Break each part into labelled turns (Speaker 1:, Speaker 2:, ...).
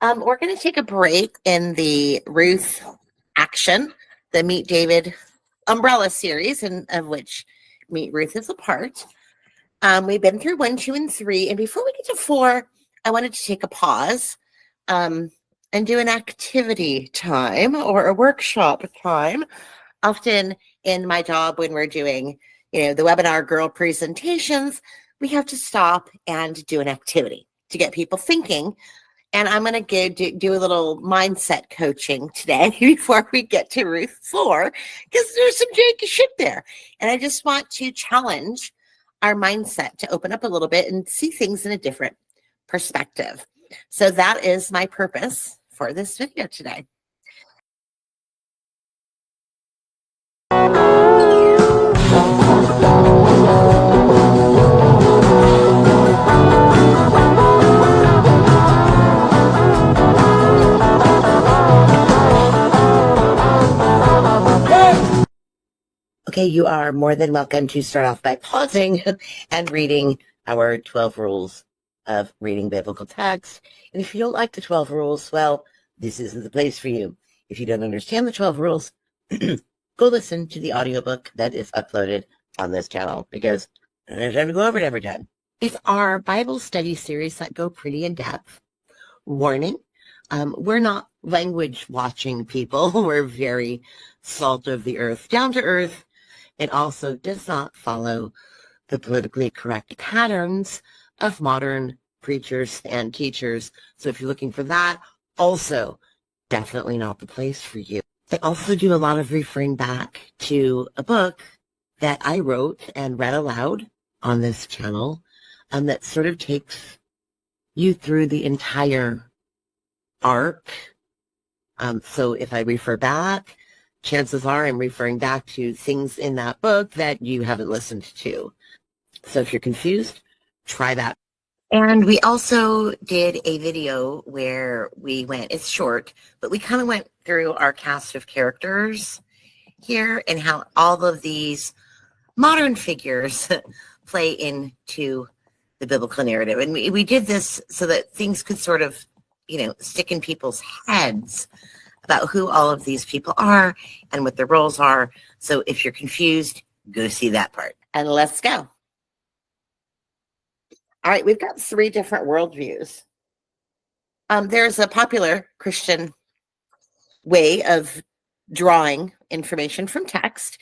Speaker 1: We're going to take a break in the Ruth action, the Meet David umbrella series, and of which Meet Ruth is a part. We've been through 1, 2, and 3, and before we get to 4, I wanted to take a pause and do an activity time or a workshop time. Often in my job, when we're doing, the webinar girl presentations, we have to stop and do an activity to get people thinking. And I'm going to do a little mindset coaching today before we get to Ruth 4, because there's some janky shit there. And I just want to challenge our mindset to open up a little bit and see things in a different perspective. So that is my purpose for this video today. Okay, you are more than welcome to start off by pausing and reading our 12 rules of reading biblical text. And if you don't like the 12 rules, well, this isn't the place for you. If you don't understand the 12 rules, go listen to the audiobook that is uploaded on this channel, because I don't have time to go over it every time. It's our Bible study series that go pretty in depth. Warning, we're not language watching people. We're very salt of the earth, down to earth. It also does not follow the politically correct patterns of modern preachers and teachers. So if you're looking for that, also definitely not the place for you. I also do a lot of referring back to a book that I wrote and read aloud on this channel, that sort of takes you through the entire arc. So if I refer back, chances are I'm referring back to things in that book that you haven't listened to. So if you're confused, try that. And we also did a video where it's short, but we kind of went through our cast of characters here and how all of these modern figures play into the biblical narrative. And we did this so that things could sort of, stick in people's heads about who all of these people are and what their roles are. So if you're confused, go see that part. And let's go. All right, we've got 3 different worldviews. There's a popular Christian way of drawing information from text.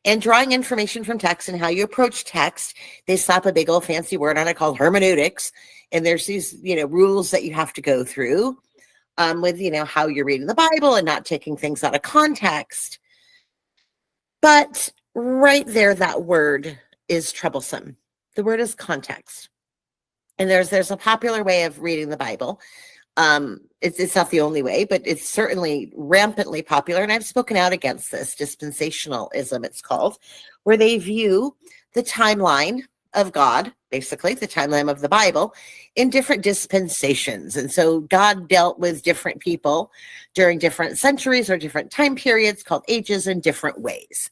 Speaker 1: And drawing information from text and how you approach text, they slap a big old fancy word on it called hermeneutics. And there's these, rules that you have to go through. With, how you're reading the Bible and not taking things out of context. But right there, that word is troublesome. The word is context. And there's a popular way of reading the Bible. It's not the only way, but it's certainly rampantly popular. And I've spoken out against this, dispensationalism it's called, where they view the timeline of God, basically the timeline of the Bible, in different dispensations. And so God dealt with different people during different centuries or different time periods, called ages, in different ways.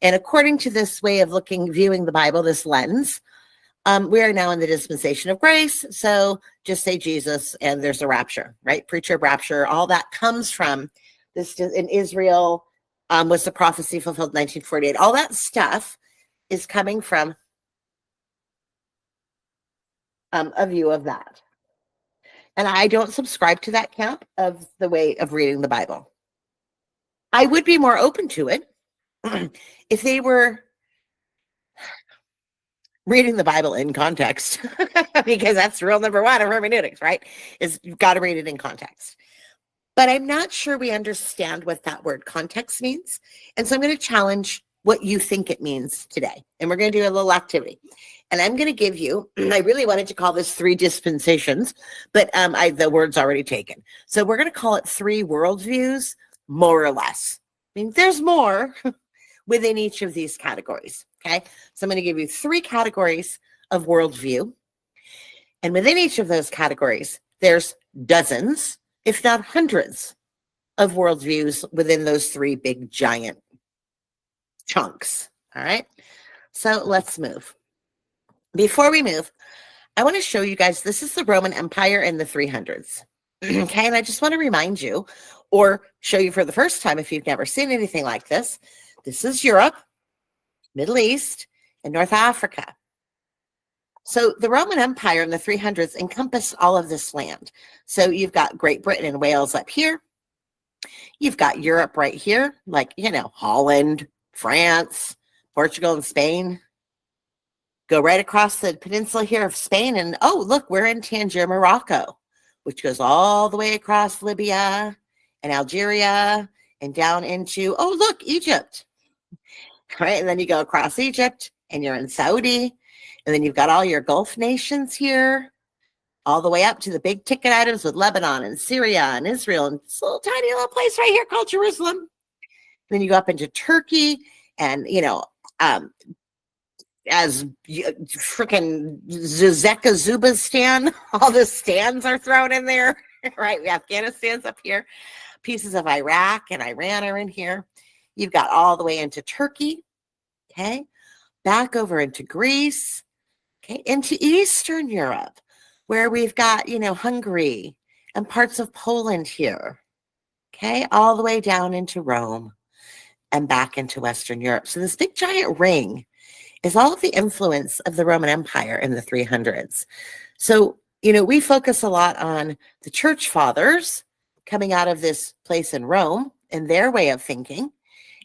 Speaker 1: And according to this way of viewing the Bible, this lens, we are now in the dispensation of grace. So just say Jesus and there's a rapture, right? Preacher, rapture, all that comes from this. In Israel, was the prophecy fulfilled in 1948. All that stuff is coming from a view of that. And I don't subscribe to that camp of the way of reading the Bible. I would be more open to it if they were reading the Bible in context, because that's rule number 1 of hermeneutics, right? Is you've got to read it in context. But I'm not sure we understand what that word context means. And so I'm going to challenge what you think it means today. And we're going to do a little activity. And I'm going to give you, I really wanted to call this 3 dispensations, but the word's already taken. So we're going to call it 3 worldviews, more or less. I mean, there's more within each of these categories, okay? So I'm going to give you 3 categories of worldview. And within each of those categories, there's dozens, if not hundreds, of worldviews within those 3 big, giant chunks, all right? So let's move. Before we move, I want to show you guys, this is the Roman Empire in the 300s. Okay, and I just want to remind you or show you for the first time if you've never seen anything like this. This is Europe, Middle East, and North Africa. So the Roman Empire in the 300s encompassed all of this land. So you've got Great Britain and Wales up here. You've got Europe right here, like, Holland, France, Portugal, and Spain. Go right across the peninsula here of Spain, and oh, look, we're in Tangier, Morocco, which goes all the way across Libya and Algeria and down into, oh, look, Egypt. Right, and then you go across Egypt, and you're in Saudi, and then you've got all your Gulf nations here, all the way up to the big ticket items with Lebanon and Syria and Israel and this little tiny little place right here called Jerusalem. Then you go up into Turkey and, as freaking Zuzekazubistan, all the stands are thrown in there, right? Afghanistan's up here. Pieces of Iraq and Iran are in here. You've got all the way into Turkey, okay? Back over into Greece, okay? Into Eastern Europe, where we've got, Hungary and parts of Poland here, okay? All the way down into Rome and back into Western Europe. So this big giant ring is all of the influence of the Roman Empire in the 300s. So, we focus a lot on the church fathers coming out of this place in Rome and their way of thinking.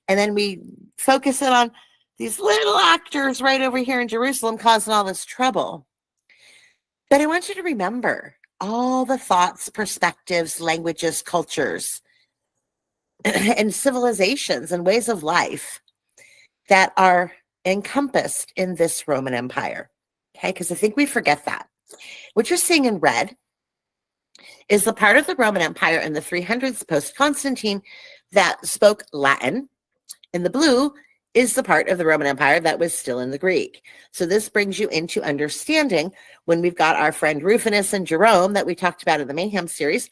Speaker 1: And then we focus it on these little actors right over here in Jerusalem causing all this trouble. But I want you to remember all the thoughts, perspectives, languages, cultures, and civilizations and ways of life that are encompassed in this Roman Empire. Okay, because I think we forget that. What you're seeing in red is the part of the Roman Empire in the 300s post-Constantine that spoke Latin. And the blue is the part of the Roman Empire that was still in the Greek. So this brings you into understanding when we've got our friend Rufinus and Jerome that we talked about in the Mayhem series,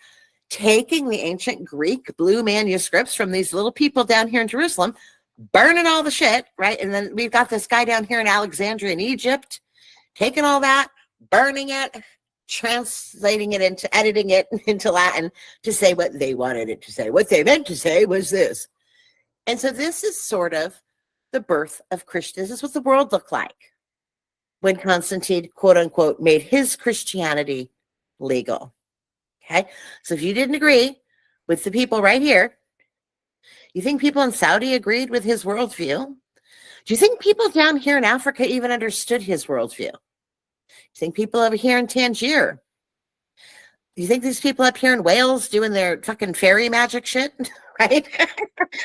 Speaker 1: taking the ancient Greek blue manuscripts from these little people down here in Jerusalem, burning all the shit, right? And then we've got this guy down here in Alexandria in Egypt, taking all that, burning it, translating it into, editing it into Latin to say what they wanted it to say. What they meant to say was this. And so this is sort of the birth of Christian. This is what the world looked like when Constantine, quote unquote, made his Christianity legal. Okay. So if you didn't agree with the people right here, you think people in Saudi agreed with his worldview? Do you think people down here in Africa even understood his worldview? Do you think people over here in Tangier? Do you think these people up here in Wales doing their fucking fairy magic shit, right?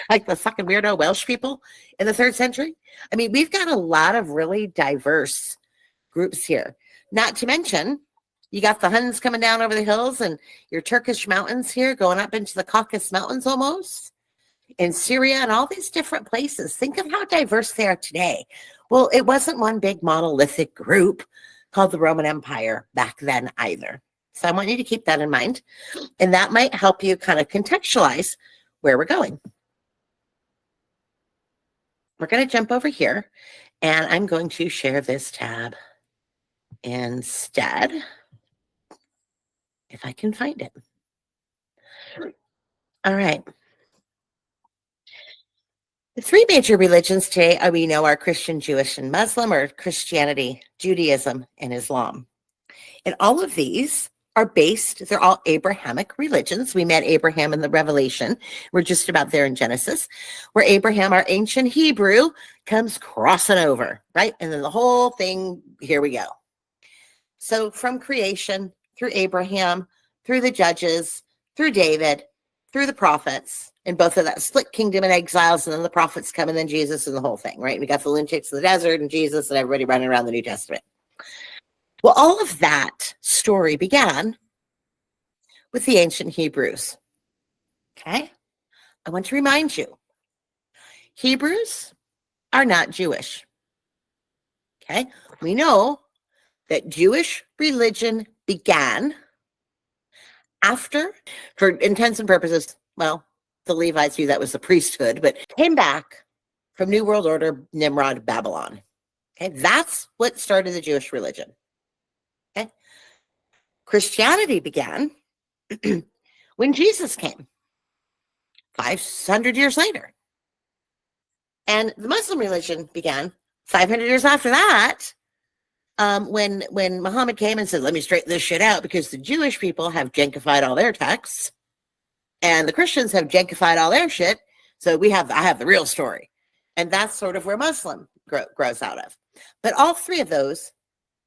Speaker 1: Like the fucking weirdo Welsh people in the 3rd century? I mean, we've got a lot of really diverse groups here. Not to mention, you got the Huns coming down over the hills and your Turkish mountains here going up into the Caucasus Mountains almost. In Syria and all these different places. Think of how diverse they are today. Well, it wasn't one big monolithic group called the Roman Empire back then either. So I want you to keep that in mind. And that might help you kind of contextualize where we're going. We're going to jump over here and I'm going to share this tab instead, if I can find it. All right. The 3 major religions today we know are Christian, Jewish, and Muslim, or Christianity, Judaism, and Islam. And all of these are based, they're all Abrahamic religions. We met Abraham in the Revelation. We're just about there in Genesis, where Abraham, our ancient Hebrew, comes crossing over, right? And then the whole thing, here we go. So from creation, through Abraham, through the judges, through David, through the prophets, and both of that split kingdom and exiles, and then the prophets come, and then Jesus and the whole thing, right? We got the lunatics in the desert and Jesus and everybody running around the New Testament. Well, all of that story began with the ancient Hebrews. Okay? I want to remind you, Hebrews are not Jewish. Okay? We know that Jewish religion began after, for intents and purposes, well, the Levites knew that was the priesthood, but came back from New World Order, Nimrod, Babylon. Okay, that's what started the Jewish religion. Okay, Christianity began when Jesus came 500 years later. And the Muslim religion began 500 years after that, when Muhammad came and said, let me straighten this shit out, because the Jewish people have jankified all their texts and the Christians have jankified all their shit. So I have the real story. And that's sort of where Muslim grows out of. But all three of those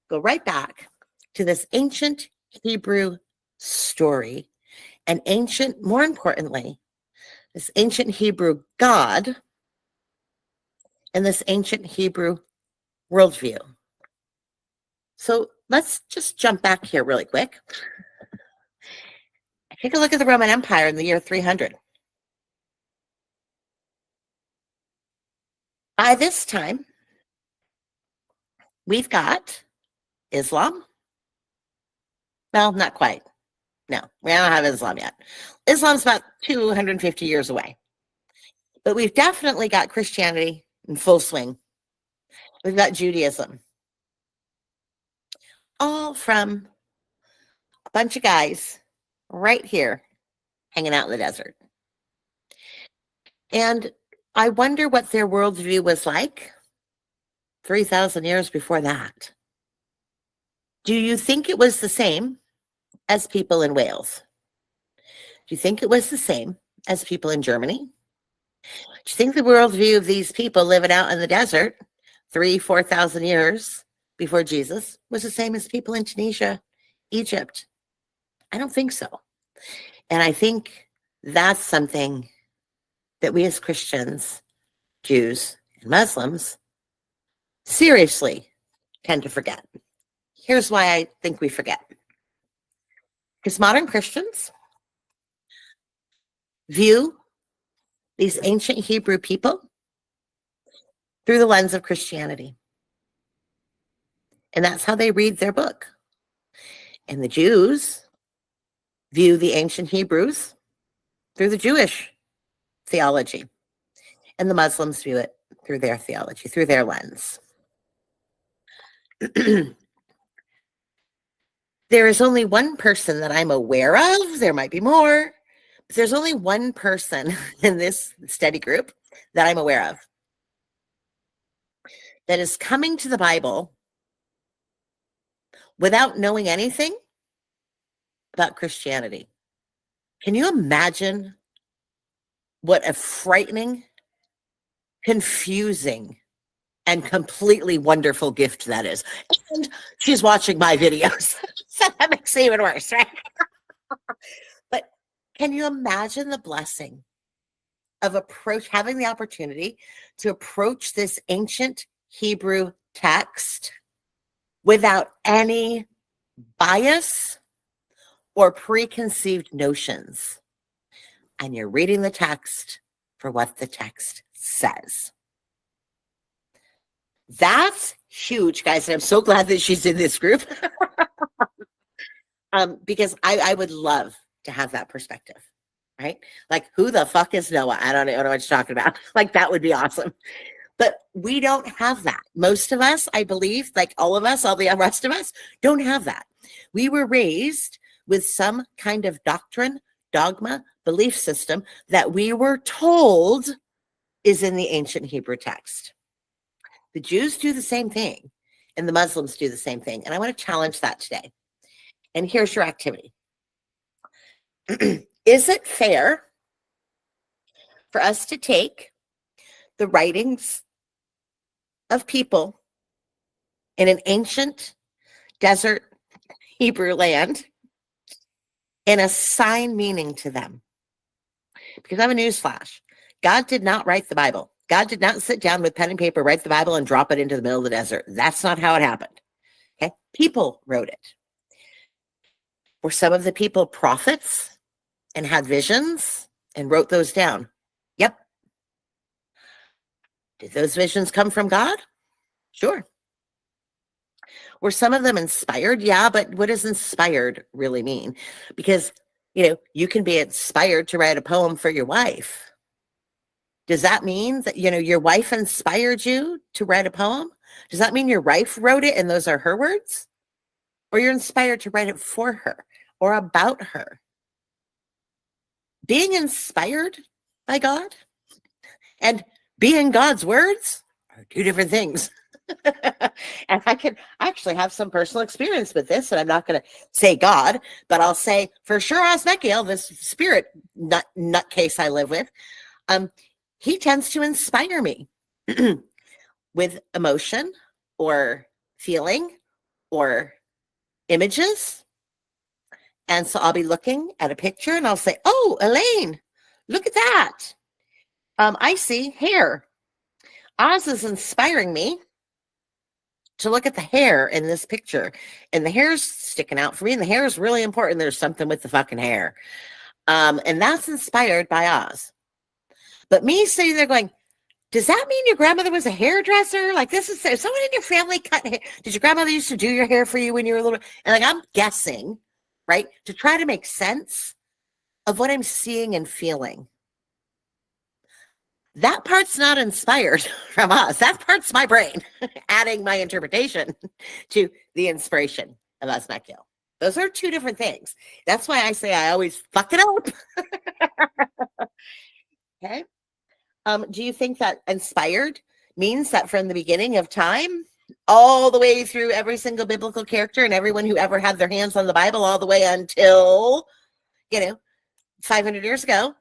Speaker 1: go right back to this ancient Hebrew story, and more importantly, this ancient Hebrew God and this ancient Hebrew worldview. So let's just jump back here really quick. Take a look at the Roman Empire in the year 300. By this time, we've got Islam. Well, not quite. No, we don't have Islam yet. Islam's about 250 years away. But we've definitely got Christianity in full swing. We've got Judaism. All from a bunch of guys right here hanging out in the desert. And I wonder what their worldview was like 3,000 years before that. Do you think it was the same as people in Wales? Do you think it was the same as people in Germany? Do you think the worldview of these people living out in the desert 4,000 years before Jesus was the same as people in Tunisia, Egypt? I don't think so. And I think that's something that we as Christians, Jews, and Muslims seriously tend to forget. Here's why I think we forget. Because modern Christians view these ancient Hebrew people through the lens of Christianity. And that's how they read their book. And the Jews view the ancient Hebrews through the Jewish theology. And the Muslims view it through their theology, through their lens. There is only one person that I'm aware of. There might be more. But there's only one person in this study group that I'm aware of that is coming to the Bible without knowing anything about Christianity. Can you imagine what a frightening, confusing, and completely wonderful gift that is? And she's watching my videos. So that makes it even worse, right? But can you imagine the blessing of having the opportunity to approach this ancient Hebrew text without any bias or preconceived notions? And you're reading the text for what the text says. That's huge, guys. And I'm so glad that she's in this group. Because I would love to have that perspective, right? Like, who the fuck is Noah? I don't know what you're talking about. Like, that would be awesome. But we don't have that. Most of us, I believe, like all of us, all the rest of us, don't have that. We were raised with some kind of doctrine, dogma, belief system that we were told is in the ancient Hebrew text. The Jews do the same thing, and the Muslims do the same thing. And I want to challenge that today. And here's your activity. Is it fair for us to take the writings of people in an ancient desert Hebrew land and assign meaning to them? Because I have a newsflash. God did not write the Bible. God did not sit down with pen and paper, write the Bible, and drop it into the middle of the desert. That's not how it happened. Okay? People wrote it. Were some of the people prophets and had visions and wrote those down? Yep. Did those visions come from God? Sure. Were some of them inspired? Yeah, but what does inspired really mean? Because, you can be inspired to write a poem for your wife. Does that mean that, your wife inspired you to write a poem? Does that mean your wife wrote it and those are her words? Or you're inspired to write it for her or about her? being inspired by God and being God's words are two different things. And I can actually have some personal experience with this, and I'm not going to say God, but I'll say for sure Osmekiel, this spirit nutcase I live with, he tends to inspire me with emotion or feeling or images. And so I'll be looking at a picture and I'll say, oh, Elaine, look at that. I see hair. Oz is inspiring me to look at the hair in this picture. And the hair's sticking out for me. And the hair is really important. There's something with the fucking hair. And that's inspired by Oz. But me sitting there going, does that mean your grandmother was a hairdresser? Like, this is someone in your family cut hair. Did your grandmother used to do your hair for you when you were a little bit? And like, I'm guessing, right, to try to make sense of what I'm seeing and feeling. That part's not inspired from us. That part's my brain adding my interpretation to the inspiration of Osmekiel. Those are two different things. That's why I say I always fuck it up. Okay. Do you think that inspired means that from the beginning of time, all the way through every single biblical character and everyone who ever had their hands on the Bible, all the way until, 500 years ago,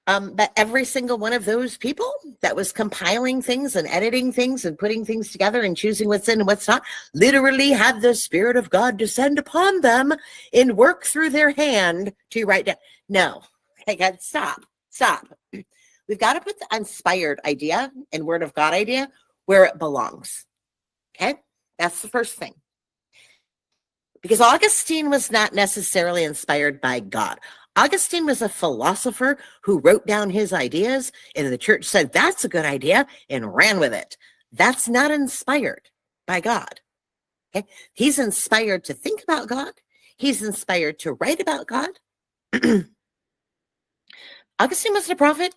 Speaker 1: that every single one of those people that was compiling things and editing things and putting things together and choosing what's in and what's not, literally had the Spirit of God descend upon them and work through their hand to write down? No. Okay, God, stop. We've got to put the inspired idea and Word of God idea where it belongs. Okay? That's the first thing. Because Augustine was not necessarily inspired by God. Augustine was a philosopher who wrote down his ideas, and the church said, that's a good idea, and ran with it. That's not inspired by God. Okay? He's inspired to think about God. He's inspired to write about God. Augustine wasn't a prophet.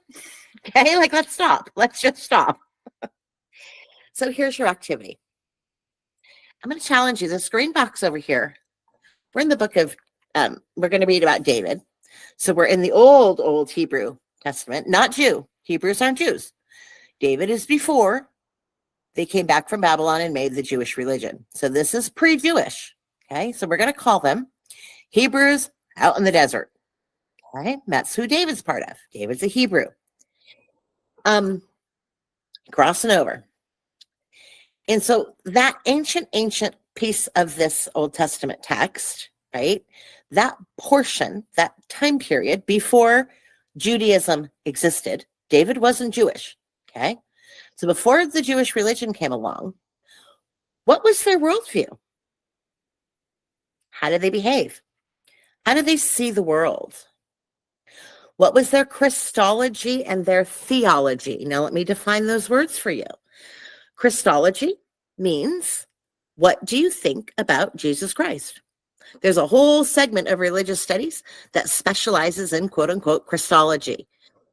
Speaker 1: Okay, like, let's stop. Let's just stop. So here's your activity. I'm going to challenge you. This green box over here, we're in the book of, we're going to read about David. So we're in the old Hebrew Testament, not Jew. Hebrews aren't Jews. David is before they came back from Babylon and made the Jewish religion. So this is pre-Jewish. Okay, so we're going to call them Hebrews out in the desert. Okay, that's who David's part of. David's a Hebrew. Crossing over. And so that ancient piece of this Old Testament text, right? That portion, that time period before Judaism existed, David wasn't Jewish, okay? So before the Jewish religion came along, what was their worldview? How did they behave? How did they see the world? What was their Christology and their theology? Now, let me define those words for you. Christology means, what do you think about Jesus Christ? There's a whole segment of religious studies that specializes in quote unquote Christology.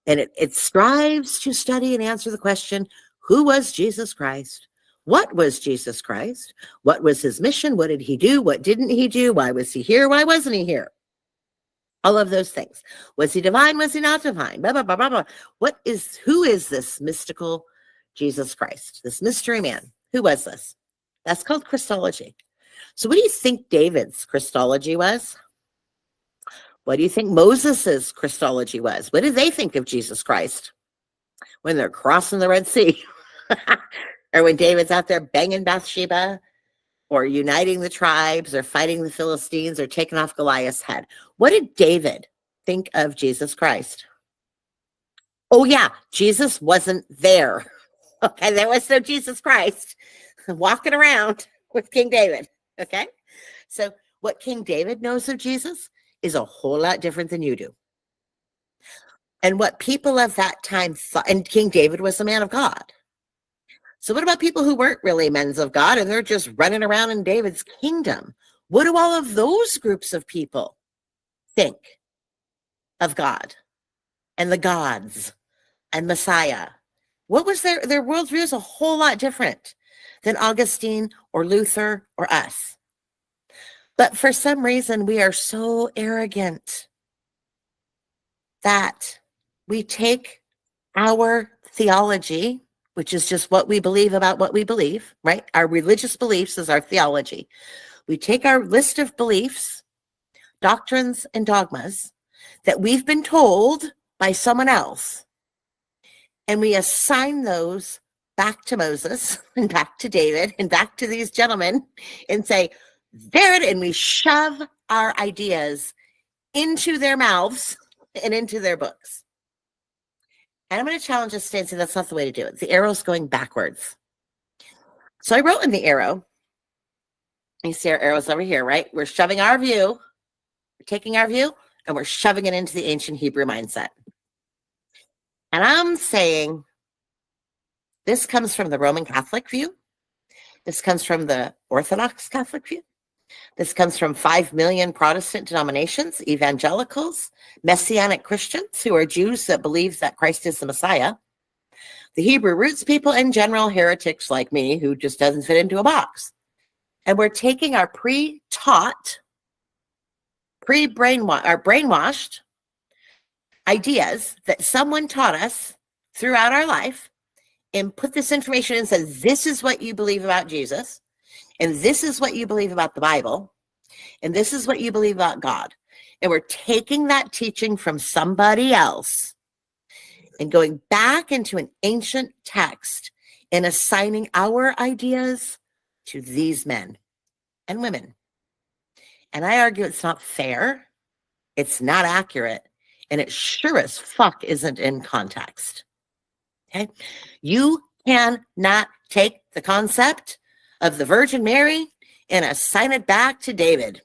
Speaker 1: And it strives to study and answer the question, who was Jesus Christ? What was Jesus Christ? What was his mission? What did he do? What didn't he do? Why was he here? Why wasn't he here? All of those things. Was he divine? Was he not divine? Blah, blah, blah, blah, blah. Who is this mystical Jesus Christ? This mystery man? Who was this? That's called Christology. So what do you think David's Christology was? What do you think Moses's Christology was? What did they think of Jesus Christ when they're crossing the Red Sea? Or when David's out there banging Bathsheba, or uniting the tribes, or fighting the Philistines, or taking off Goliath's head? What did David think of Jesus Christ? Oh yeah, Jesus wasn't there. Okay, there was no Jesus Christ walking around with King David. Okay, so what King David knows of Jesus is a whole lot different than you do. And what people of that time thought, and King David was a man of God. So what about people who weren't really men of God and they're just running around in David's kingdom? What do all of those groups of people think of God and the gods and Messiah? What was their worldview is a whole lot different than Augustine or Luther or us. But for some reason, we are so arrogant that we take our theology, which is just what we believe about what we believe, right? Our religious beliefs is our theology. We take our list of beliefs, doctrines, and dogmas that we've been told by someone else, and we assign those back to Moses and back to David and back to these gentlemen and say, there it is, and we shove our ideas into their mouths and into their books. And I'm going to challenge us today and say that's not the way to do it. The arrow's going backwards. So I wrote in the arrow, you see our arrows over here, right? We're shoving our view, we're taking our view, and we're shoving it into the ancient Hebrew mindset. And I'm saying this comes from the Roman Catholic view. This comes from the Orthodox Catholic view. This comes from 5 million Protestant denominations, evangelicals, Messianic Christians who are Jews that believe that Christ is the Messiah, the Hebrew roots people, and general heretics like me who just doesn't fit into a box. And we're taking our pre-taught, brainwashed ideas that someone taught us throughout our life and put this information in and says, this is what you believe about Jesus, and this is what you believe about the Bible, and this is what you believe about God. And we're taking that teaching from somebody else and going back into an ancient text and assigning our ideas to these men and women. And I argue it's not fair, it's not accurate, and it sure as fuck isn't in context. Okay? You cannot take the concept of the Virgin Mary and assign it back to David.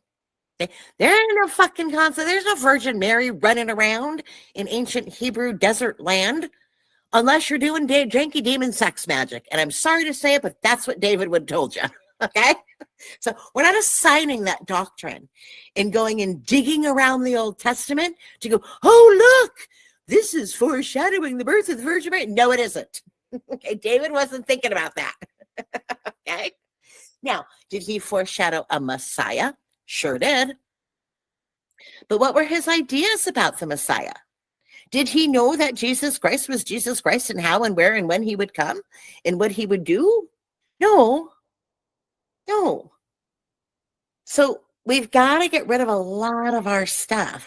Speaker 1: Okay? There ain't no fucking concept. There's no Virgin Mary running around in ancient Hebrew desert land unless you're doing janky demon sex magic. And I'm sorry to say it, but that's what David would have told you. Okay? So we're not assigning that doctrine and going and digging around the Old Testament to go, oh, look, this is foreshadowing the birth of the Virgin Mary. No, it isn't. Okay, David wasn't thinking about that. Okay? Now, did he foreshadow a Messiah? Sure did. But what were his ideas about the Messiah? Did he know that Jesus Christ was Jesus Christ and how and where and when he would come and what he would do? No. No. So we've got to get rid of a lot of our stuff.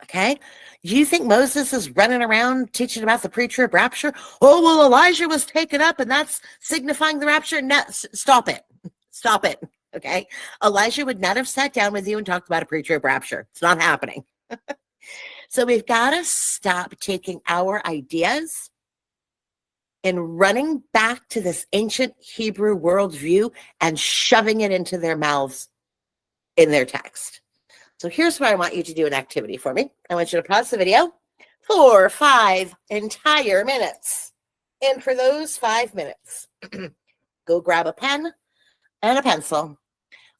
Speaker 1: Okay? Do you think Moses is running around teaching about the pre-trib rapture? Oh, well, Elijah was taken up and that's signifying the rapture. No, stop it. Stop it. Okay? Elijah would not have sat down with you and talked about a pre-trib rapture. It's not happening. So we've got to stop taking our ideas and running back to this ancient Hebrew worldview and shoving it into their mouths in their text. So here's where I want you to do an activity for me. I want you to pause the video for 5 entire minutes. And for those 5 minutes, go grab a pen and a pencil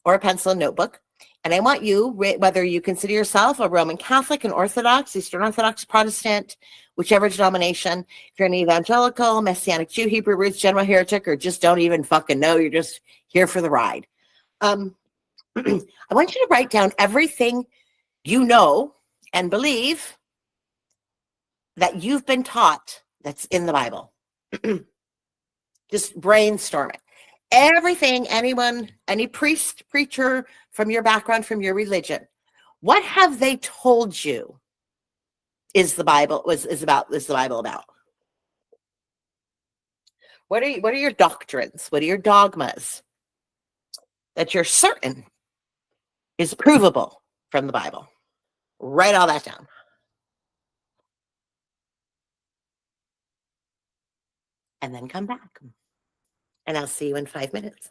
Speaker 1: or a pencil and notebook. And I want you, whether you consider yourself a Roman Catholic, an Orthodox, Eastern Orthodox, Protestant, whichever denomination, if you're an evangelical, Messianic Jew, Hebrew roots, general heretic, or just don't even fucking know, you're just here for the ride. I want you to write down everything you know and believe that you've been taught that's in the Bible. Just brainstorm it. Everything, anyone, any priest, preacher from your background, from your religion, what have they told you is the Bible is the Bible about? What are your doctrines? What are your dogmas that you're certain is provable from the Bible? Write all that down. And then come back. And I'll see you in 5 minutes.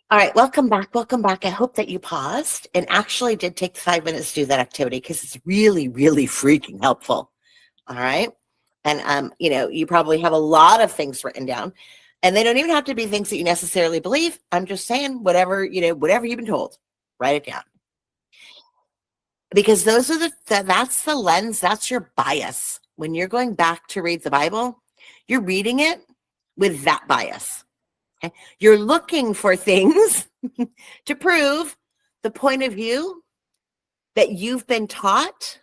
Speaker 1: All right, welcome back. Welcome back. I hope that you paused and actually did take 5 minutes to do that activity because it's really, really freaking helpful. All right. And, you probably have a lot of things written down and they don't even have to be things that you necessarily believe. I'm just saying whatever you've been told, write it down. Because those are that's the lens, that's your bias. When you're going back to read the Bible, you're reading it with that bias. Okay? You're looking for things to prove the point of view that you've been taught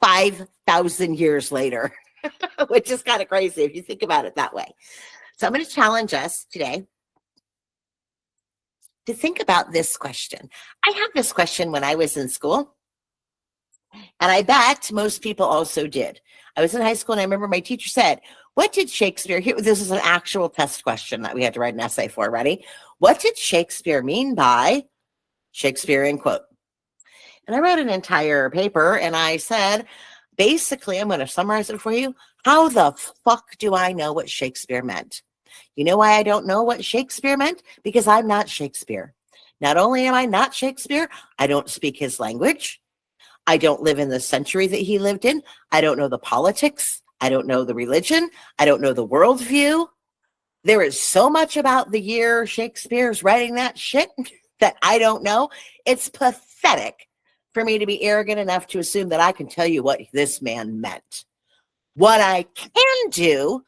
Speaker 1: 5,000 years later, which is kind of crazy if you think about it that way. So I'm going to challenge us today to think about this question. I had this question when I was in school, and I bet most people also did. I was in high school, and I remember my teacher said, what did Shakespeare, this is an actual test question that we had to write an essay for, ready? What did Shakespeare mean by Shakespearean quote? And I wrote an entire paper, and I said, basically, I'm going to summarize it for you. How the fuck do I know what Shakespeare meant? You know why I don't know what Shakespeare meant? Because I'm not Shakespeare. Not only am I not Shakespeare, I don't speak his language. I don't live in the century that he lived in. I don't know the politics. I don't know the religion. I don't know the worldview. There is so much about the year Shakespeare's writing that shit that I don't know. It's pathetic for me to be arrogant enough to assume that I can tell you what this man meant. What I can do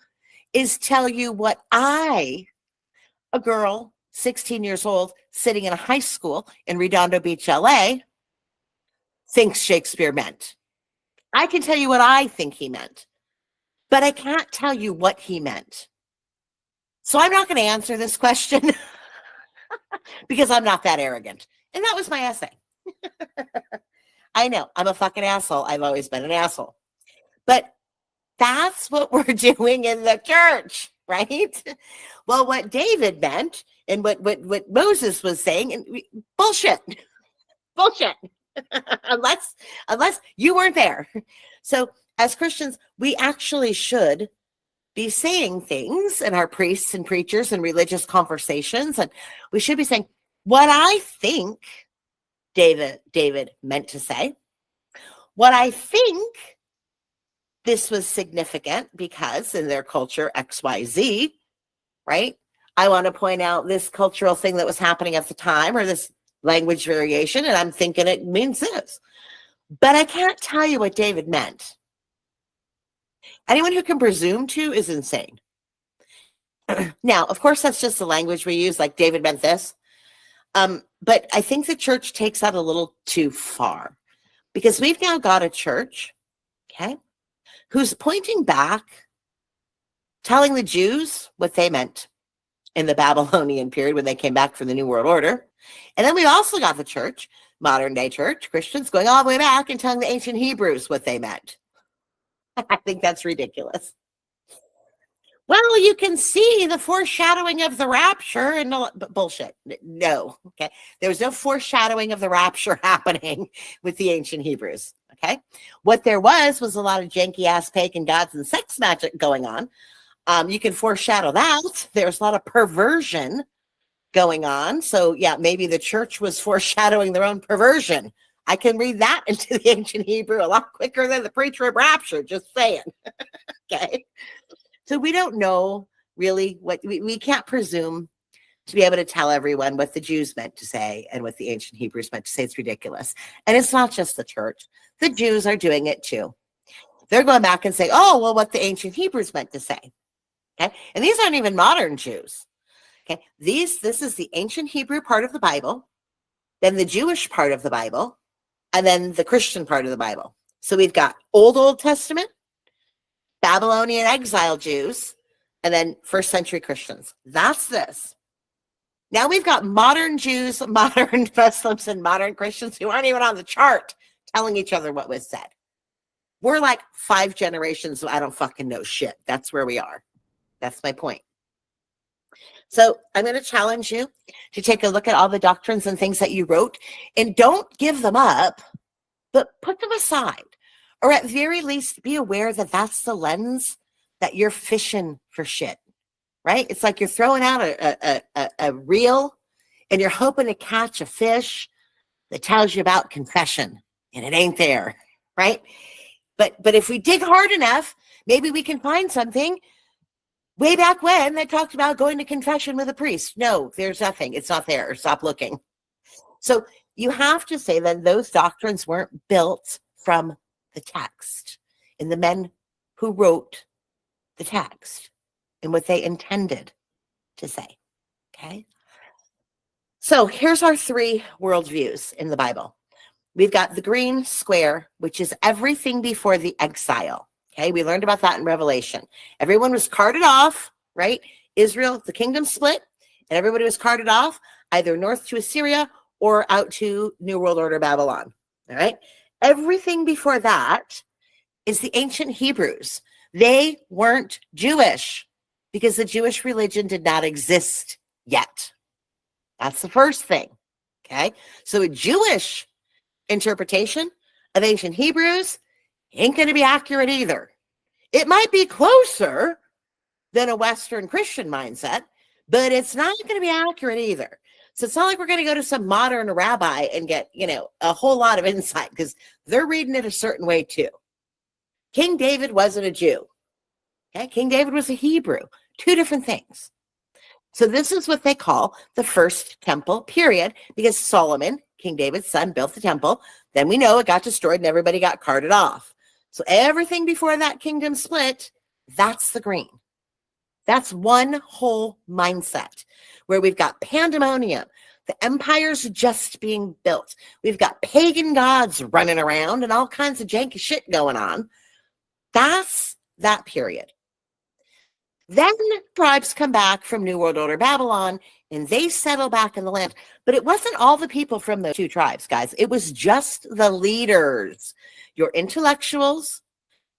Speaker 1: is tell you what I, a girl, 16 years old, sitting in a high school in Redondo Beach, LA, thinks Shakespeare meant. I can tell you what I think he meant, but I can't tell you what he meant. So I'm not going to answer this question because I'm not that arrogant. And that was my essay. I know, I'm a fucking asshole. I've always been an asshole. But that's what we're doing in the church, right? Well, what David meant and what Moses was saying, and bullshit. unless you weren't there. So as Christians, we actually should be saying things in our priests and preachers and religious conversations, and we should be saying what I think David meant to say, what I think this was significant because in their culture XYZ, right? I want to point out this cultural thing that was happening at the time, or this language variation, and I'm thinking it means this. But I can't tell you what David meant. Anyone who can presume to is insane. Now, of course, that's just the language we use, like David meant this. But I think the church takes that a little too far because we've now got a church, okay, who's pointing back, telling the Jews what they meant in the Babylonian period when they came back from the New World Order. And then we also got the church, modern day church, Christians going all the way back and telling the ancient Hebrews what they meant. I think that's ridiculous. Well, you can see the foreshadowing of the rapture and bullshit. No, okay. There was no foreshadowing of the rapture happening with the ancient Hebrews, okay? What there was a lot of janky ass pagan gods and sex magic going on. You can foreshadow that. There's a lot of perversion going on. So yeah, maybe the church was foreshadowing their own perversion. I can read that into the ancient Hebrew a lot quicker than the pre-trib rapture, just saying. Okay. So we don't know really what we can't presume to be able to tell everyone what the Jews meant to say and what the ancient Hebrews meant to say. It's ridiculous. And it's not just the church. The Jews are doing it too. They're going back and saying, oh, well, what the ancient Hebrews meant to say. Okay. And these aren't even modern Jews. Okay. This is the ancient Hebrew part of the Bible, then the Jewish part of the Bible, and then the Christian part of the Bible. So we've got Old Testament, Babylonian exile Jews, and then first century Christians. That's this. Now we've got modern Jews, modern Muslims, and modern Christians who aren't even on the chart telling each other what was said. We're like 5 generations of I don't fucking know shit. That's where we are. That's my point. So I'm going to challenge you to take a look at all the doctrines and things that you wrote and don't give them up, but put them aside. Or at very least, be aware that that's the lens that you're fishing for shit, right? It's like you're throwing out a reel and you're hoping to catch a fish that tells you about confession, and it ain't there, right? But if we dig hard enough, maybe we can find something way back when that talked about going to confession with a priest. No, there's nothing. It's not there. Stop looking. So you have to say that those doctrines weren't built from the text and the men who wrote the text and what they intended to say. Okay. So here's our three worldviews in the Bible. We've got the green square, which is everything before the exile. Okay, we learned about that in Revelation. Everyone was carted off, right? Israel, the kingdom split, and everybody was carted off either north to Assyria or out to New World Order Babylon. All right. Everything before that is the ancient Hebrews. They weren't Jewish because the Jewish religion did not exist yet. That's the first thing. Okay. So a Jewish interpretation of ancient Hebrews ain't going to be accurate either. It might be closer than a Western Christian mindset, but it's not going to be accurate either. So it's not like we're going to go to some modern rabbi and get, a whole lot of insight because they're reading it a certain way too. King David wasn't a Jew. Okay? King David was a Hebrew. Two different things. So this is what they call the first temple period because Solomon, King David's son, built the temple. Then we know it got destroyed and everybody got carted off. So everything before that kingdom split, that's the green. That's one whole mindset where we've got pandemonium. The empire's just being built. We've got pagan gods running around and all kinds of janky shit going on. That's that period. Then tribes come back from New World Order Babylon and they settle back in the land. But it wasn't all the people from the two tribes, guys. It was just the leaders, your intellectuals,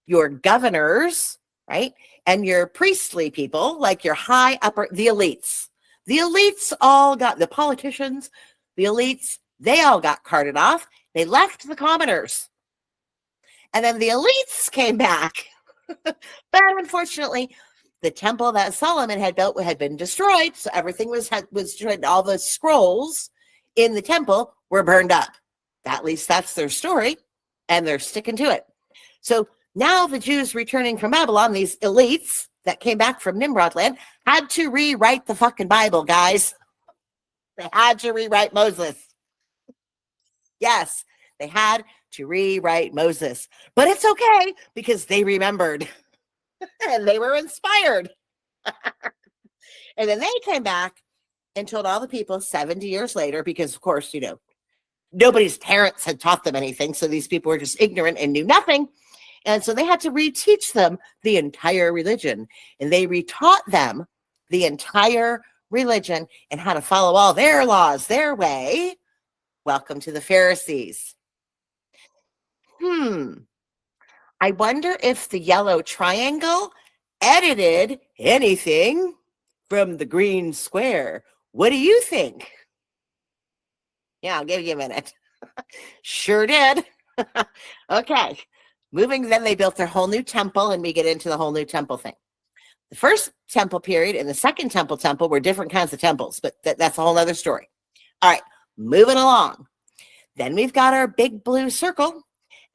Speaker 1: your governors, right? And your priestly people, like your high upper, the elites. The elites all got, the politicians, the elites, they all got carted off. They left the commoners. And then the elites came back. But unfortunately, the temple that Solomon had built had been destroyed. So everything was destroyed. All the scrolls in the temple were burned up. At least that's their story. And they're sticking to it. So now the Jews returning from Babylon, these elites that came back from Nimrod land, had to rewrite the fucking Bible, guys. They had to rewrite Moses. Yes, they had to rewrite Moses. But it's okay because they remembered and they were inspired. And then they came back and told all the people 70 years later, because of course, nobody's parents had taught them anything. So these people were just ignorant and knew nothing. And so they had to reteach them the entire religion. And they retaught them the entire religion and how to follow all their laws their way. Welcome to the Pharisees. I wonder if the yellow triangle edited anything from the green square. What do you think? Yeah, I'll give you a minute. Sure did. Okay. Then they built their whole new temple, and we get into the whole new temple thing. The first temple period and the second temple were different kinds of temples, but that's a whole other story. All right, moving along. Then we've got our big blue circle,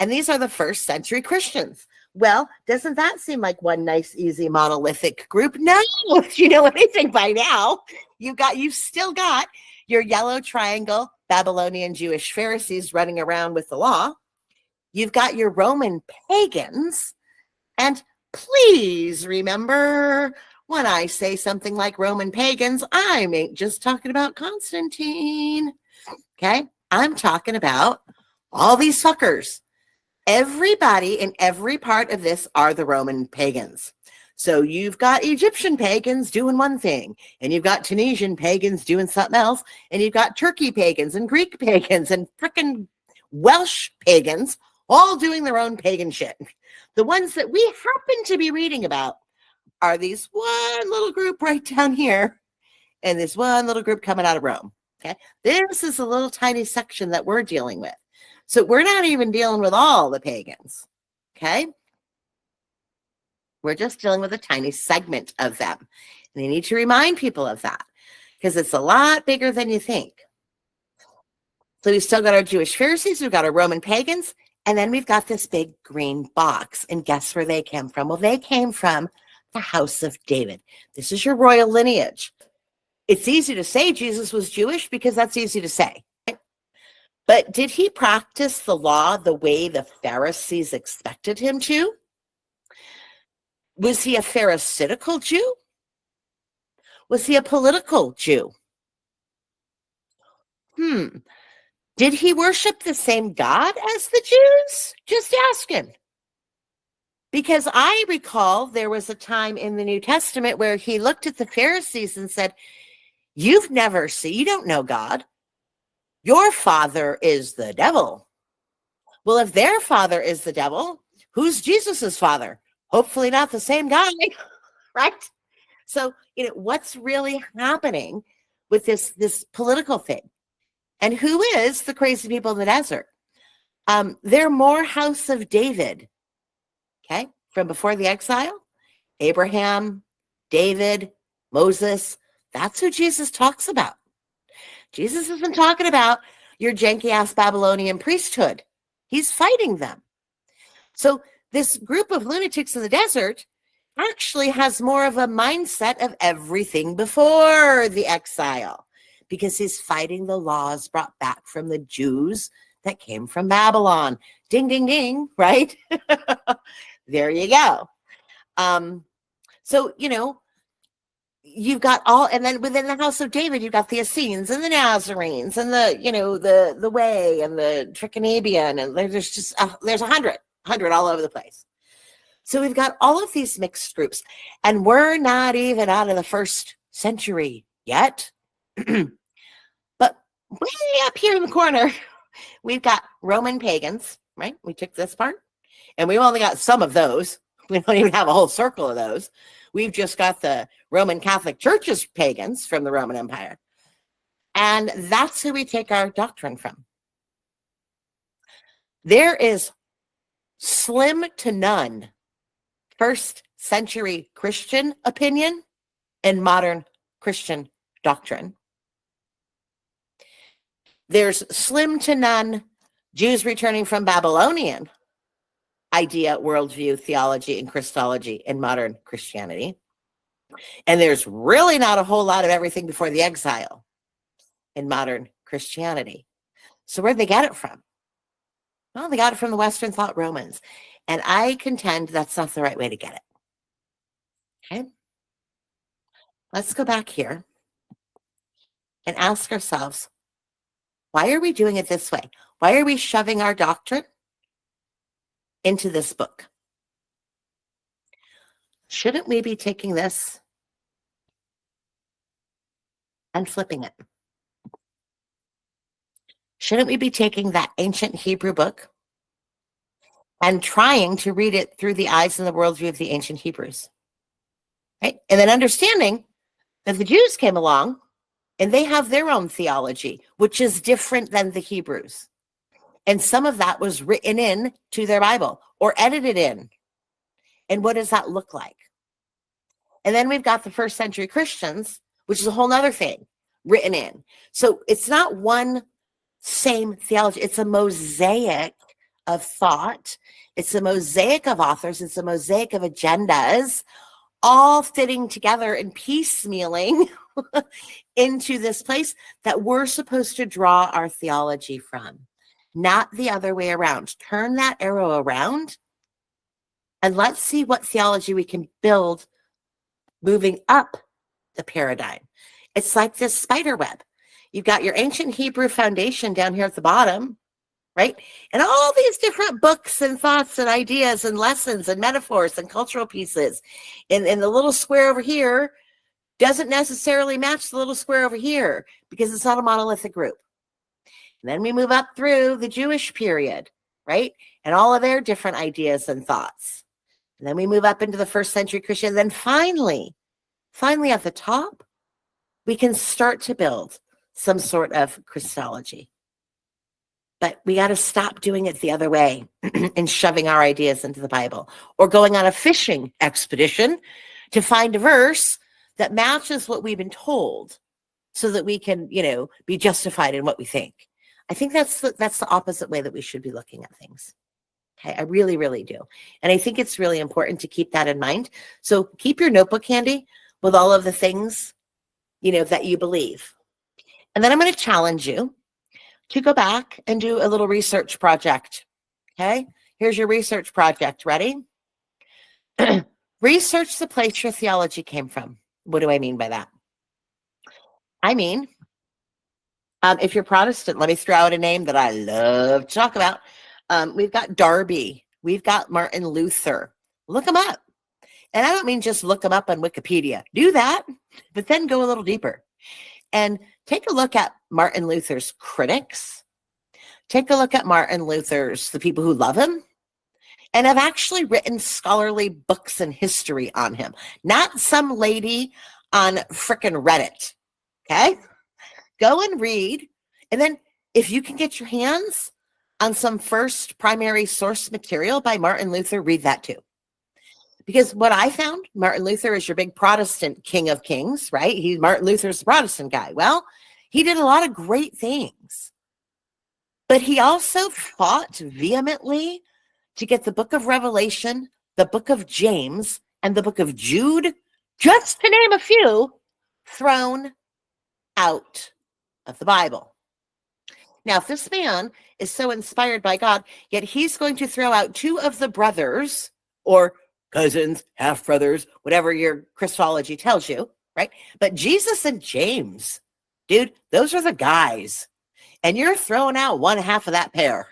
Speaker 1: and these are the first century Christians. Well, doesn't that seem like one nice, easy, monolithic group? No, if you know anything by now, you've still got your yellow triangle, Babylonian Jewish Pharisees running around with the law. You've got your Roman pagans. And please remember, when I say something like Roman pagans, I ain't just talking about Constantine. Okay? I'm talking about all these fuckers. Everybody in every part of this are the Roman pagans. So you've got Egyptian pagans doing one thing, and you've got Tunisian pagans doing something else, and you've got Turkey pagans and Greek pagans and frickin' Welsh pagans all doing their own pagan shit. The ones that we happen to be reading about are these one little group right down here and this one little group coming out of Rome. Okay, this is a little tiny section that we're dealing with. So we're not even dealing with all the pagans. Okay, we're just dealing with a tiny segment of them. And you need to remind people of that because it's a lot bigger than you think. So we've still got our Jewish Pharisees, we've got our Roman pagans, and then we've got this big green box. And guess where they came from? Well, they came from the house of David. This is your royal lineage. It's easy to say Jesus was Jewish because that's easy to say. Right? But did he practice the law the way the Pharisees expected him to? Was he a Pharisaical Jew? Was he a political Jew? Did he worship the same God as the Jews? Just asking. Because I recall there was a time in the New Testament where he looked at the Pharisees and said, you don't know God. Your father is the devil. Well, if their father is the devil, who's Jesus's father? Hopefully not the same guy, right? So, what's really happening with this political thing? And who is the crazy people in the desert? They're more house of David, okay, from before the exile. Abraham, David, Moses. That's who Jesus talks about. Jesus isn't talking about your janky-ass Babylonian priesthood. He's fighting them. So this group of lunatics in the desert actually has more of a mindset of everything before the exile, because he's fighting the laws brought back from the Jews that came from Babylon. Ding, ding, ding, right? There you go. So, you've got all, and then within the house of David, you've got the Essenes and the Nazarenes and the Way and the Trichanabian, and there's just, there's 100 all over the place. So we've got all of these mixed groups, and we're not even out of the first century yet. But way up here in the corner, we've got Roman pagans, right? We took this part, and we've only got some of those. We don't even have a whole circle of those. We've just got the Roman Catholic Church's pagans from the Roman Empire. And that's who we take our doctrine from. There is slim to none first century Christian opinion and modern Christian doctrine. There's slim to none Jews returning from Babylonian idea, worldview, theology, and Christology in modern Christianity. And there's really not a whole lot of everything before the exile in modern Christianity. So where'd they get it from? Well, they got it from the Western thought Romans. And I contend that's not the right way to get it. Okay? Let's go back here and ask ourselves, why are we doing it this way? Why are we shoving our doctrine into this book? Shouldn't we be taking this and flipping it? Shouldn't we be taking that ancient Hebrew book and trying to read it through the eyes and the worldview of the ancient Hebrews? Right? And then understanding that the Jews came along and they have their own theology, which is different than the Hebrews. And some of that was written in to their Bible or edited in. And what does that look like? And then we've got the first century Christians, which is a whole nother thing, written in. So it's not one same theology. It's a mosaic of thought. It's a mosaic of authors. It's a mosaic of agendas, all fitting together and piecemealing into this place that we're supposed to draw our theology from, not the other way around. Turn that arrow around and let's see what theology we can build moving up the paradigm. It's like this spider web. You've got your ancient Hebrew foundation down here at the bottom, right? And all these different books and thoughts and ideas and lessons and metaphors and cultural pieces. And the little square over here doesn't necessarily match the little square over here because it's not a monolithic group. And then we move up through the Jewish period, right? And all of their different ideas and thoughts. And then we move up into the first century Christian. And then finally at the top, we can start to build some sort of Christology. But we got to stop doing it the other way and shoving our ideas into the Bible or going on a fishing expedition to find a verse that matches what we've been told so that we can, be justified in what we think. I think that's the opposite way that we should be looking at things. Okay, I really, really do. And I think it's really important to keep that in mind. So keep your notebook handy with all of the things, that you believe. And then I'm going to challenge you to go back and do a little research project. Okay, here's your research project. Ready? Research the place your theology came from. What do I mean by that? I mean, If you're Protestant, let me throw out a name that I love to talk about. We've got Darby. We've got Martin Luther. Look them up. And I don't mean just look them up on Wikipedia. Do that, but then go a little deeper and take a look at Martin Luther's critics. Take a look at Martin Luther's, the people who love him, and have actually written scholarly books and history on him. Not some lady on frickin' Reddit. Okay? Go and read. And then if you can get your hands on some first primary source material by Martin Luther, read that too. Because what I found, Martin Luther is your big Protestant king of kings, right? Martin Luther's the Protestant guy. Well, he did a lot of great things. But he also fought vehemently to get the book of Revelation, the book of James, and the book of Jude, just to name a few, thrown out of the Bible. Now, if this man is so inspired by God, yet he's going to throw out two of the brothers, or cousins, half-brothers, whatever your Christology tells you, right? But Jesus and James, dude, those are the guys. And you're throwing out one half of that pair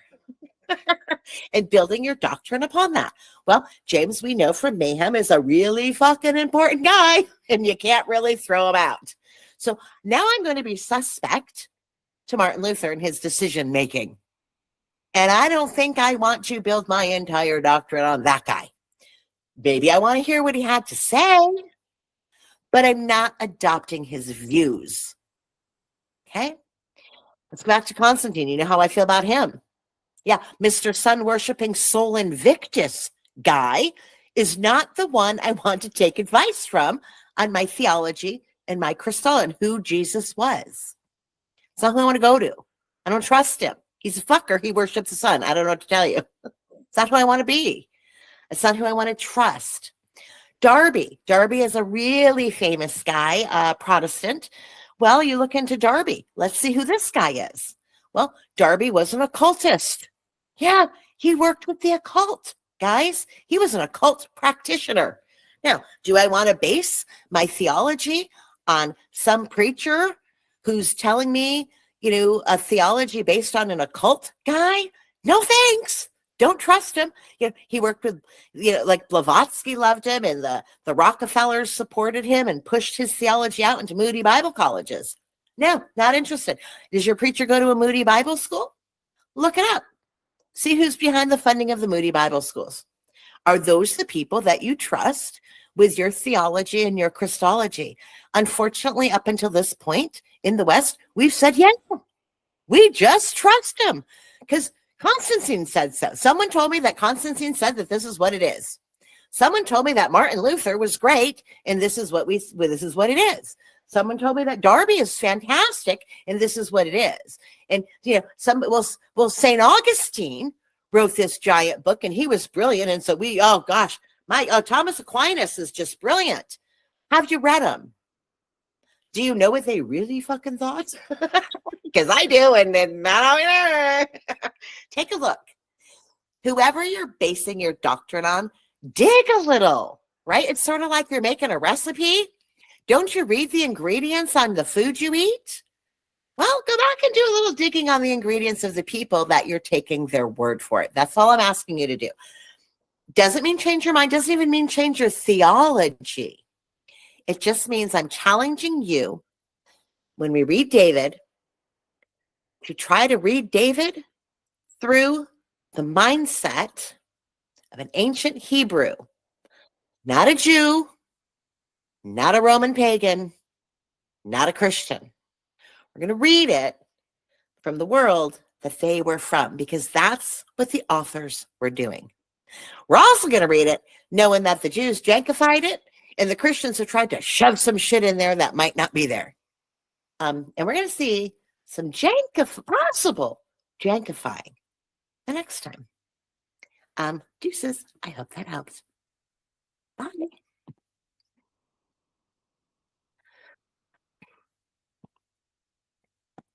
Speaker 1: and building your doctrine upon that. Well, James, we know from Mayhem, is a really fucking important guy, and you can't really throw him out. So now I'm going to be suspect to Martin Luther and his decision-making. And I don't think I want to build my entire doctrine on that guy. Maybe I want to hear what he had to say, but I'm not adopting his views. Okay? Let's go back to Constantine. You know how I feel about him. Yeah, Mr. Sun-worshipping Sol Invictus guy is not the one I want to take advice from on my theology and my Christology and who Jesus was. It's not who I want to go to. I don't trust him. He's a fucker. He worships the sun. I don't know what to tell you. It's not who I want to be. It's not who I want to trust. Darby. Darby is a really famous guy, Protestant. Well, you look into Darby. Let's see who this guy is. Well, Darby was an occultist. Yeah, he worked with the occult, guys. He was an occult practitioner. Now, do I want to base my theology on some preacher who's telling me, a theology based on an occult guy? No, thanks. Don't trust him. He worked with, like Blavatsky loved him, and the Rockefellers supported him and pushed his theology out into Moody Bible colleges. No, not interested. Does your preacher go to a Moody Bible school? Look it up. See who's behind the funding of the Moody Bible schools. Are those the people that you trust with your theology and your Christology? Unfortunately, up until this point in the West, we've said, yeah, we just trust him because Constantine said so. Someone told me that Constantine said that this is what it is. Someone told me that Martin Luther was great, and this is what it is. Someone told me that Darby is fantastic, and this is what it is. And St. Augustine wrote this giant book, and he was brilliant. And so Thomas Aquinas is just brilliant. Have you read them? Do you know what they really fucking thought? Because I do, and then take a look. Whoever you're basing your doctrine on, dig a little, right? It's sort of like you're making a recipe. Don't you read the ingredients on the food you eat? Well, go back and do a little digging on the ingredients of the people that you're taking their word for it. That's all I'm asking you to do. Doesn't mean change your mind. Doesn't even mean change your theology. It just means I'm challenging you when we read David to try to read David through the mindset of an ancient Hebrew, not a Jew, not a Roman pagan, not a Christian. We're going to read it from the world that they were from, because that's what the authors were doing. We're also going to read it knowing that the Jews jankified it and the Christians have tried to shove some shit in there that might not be there. And we're going to see some possible jankifying the next time. Deuces. I hope that helps. Bye.